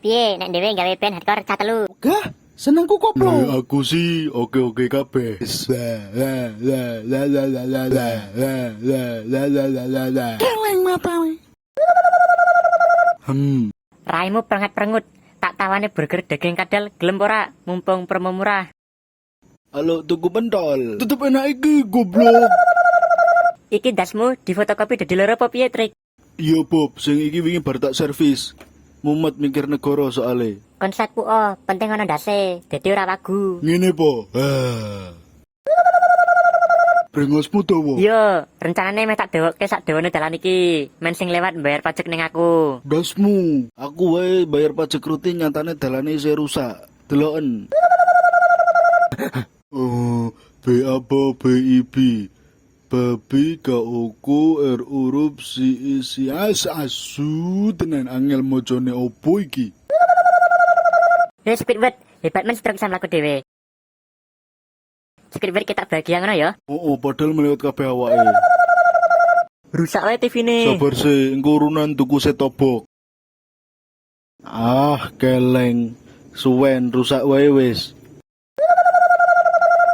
Piye nek dhewe gawe band hardcore cah telu. Gah, senengku koplo. Aku sih oke-oke kabeh. Keleng matawe. Raimu prengat-prengut. Tak tawane burger daging kadal gelem ora mumpung promo murah. Halo tuku pentol. Tetep enak iki goblok. Iki dasmu difotokopi dadi loro apa piye, Trik? Iya Bob, sing iki wingi bar tak servis. Mumet mikir negara soale. Konsepku penting ana ndase, dadi ora wagu. Ngene po. Brengosmu dawa. Yo, rencanane meh tak dewokke sak dawane dalan iki. Men sing lewat bayar pajak ning aku. Dasmu. Aku wae bayar pajak rutin nyatane dalane isih rusak. Deloken. B apa BIB. Babi kauku urup si isi asu tenan angel mojone opo iki. Speedbird, hebat men stroke sam laku dhewe. Speedbird kita bahagia ngono ya. Padahal melewat kabeh awake. Rusak wae TV-ne. Sabar sih, engko urunan tuku setobok. Keleng. Suwen rusak wae wis.